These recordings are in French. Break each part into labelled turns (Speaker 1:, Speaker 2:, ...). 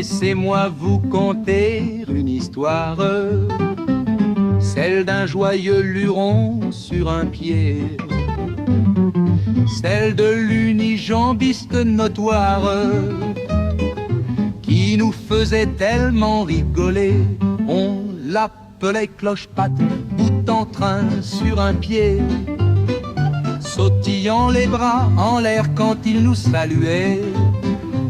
Speaker 1: Laissez-moi vous conter une histoire, celle d'un joyeux luron sur un pied, celle de l'unijambiste notoire qui nous faisait tellement rigoler. On l'appelait Cloche-Patte, bout en train sur un pied, sautillant les bras en l'air quand il nous saluait,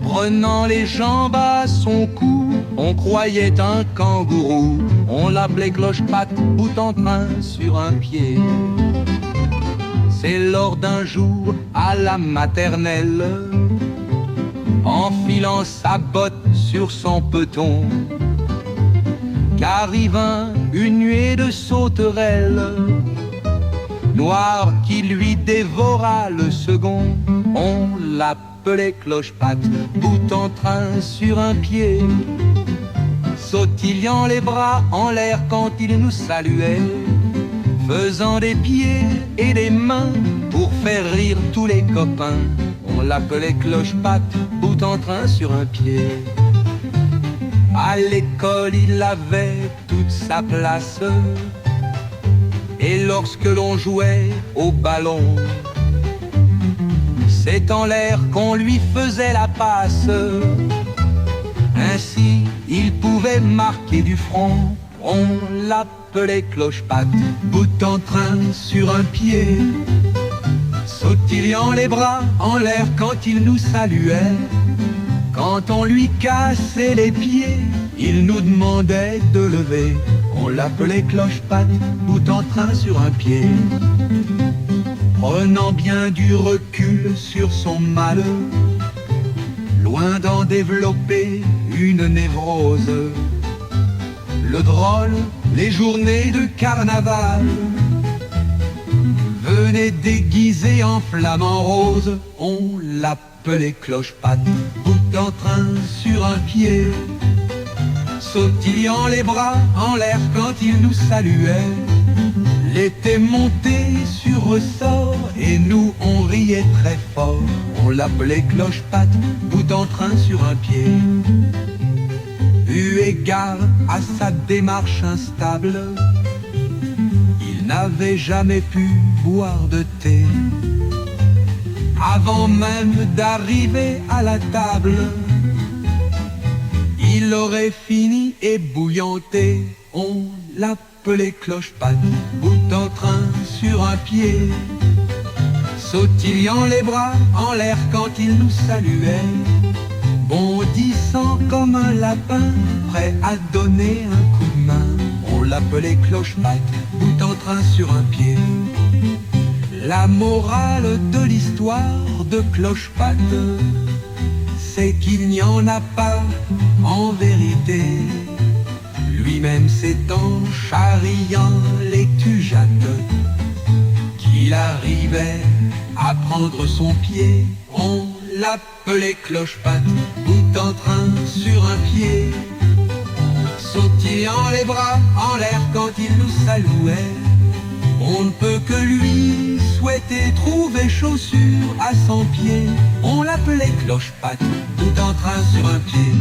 Speaker 1: prenant les jambes à son cou, on croyait un kangourou. On l'appelait Cloche-Patte, bout en train sur un pied. C'est lors d'un jour à la maternelle, enfilant sa botte sur son peton, qu'arrive une nuée de sauterelles noires qui lui dévora le second. On l'appelait Cloche-Patte, bout en train sur un pied, sautillant les bras en l'air quand il nous saluait, faisant des pieds et des mains pour faire rire tous les copains. On l'appelait Cloche-Patte, bout en train sur un pied. À l'école il avait toute sa place, et lorsque l'on jouait au ballon, c'est en l'air qu'on lui faisait la passe. Ainsi il pouvait marquer du front. On l'appelait Cloche-Patte, bout en train sur un pied, sautillant les bras en l'air quand il nous saluait. Quand on lui cassait les pieds, il nous demandait de lever. On l'appelait Cloche-Patte, bout en train sur un pied. Prenant bien du recul sur son mal, loin d'en développer une névrose, le drôle, les journées de carnaval, venait déguisé en flamant rose. On l'appelait Cloche-Patte, bout en train sur un pied, sautillant les bras en l'air quand il nous saluait. L'été monté sur ressort et nous on riait très fort. On l'appelait Cloche-Patte, bout en train sur un pied. Eu égard à sa démarche instable, il n'avait jamais pu boire de thé. Avant même d'arriver à la table, il aurait fini ébouillanté. On l'appelait Cloche-Patte, bout en train sur un pied, sautillant les bras en l'air quand il nous saluait, bondissant comme un lapin, prêt à donner un coup de main. On l'appelait Cloche-Patte, bout en train sur un pied. La morale de l'histoire de Cloche-Patte, c'est qu'il n'y en a pas en vérité. Lui-même c'est en charriant les tujates qu'il arrivait à prendre son pied. On l'appelait Cloche-Patte, bout en train sur un pied, sautillant les bras en l'air quand il nous saluait. On ne peut que lui souhaiter trouver chaussures à 100 pieds. On l'appelait Cloche-Patte, bout en train sur un pied.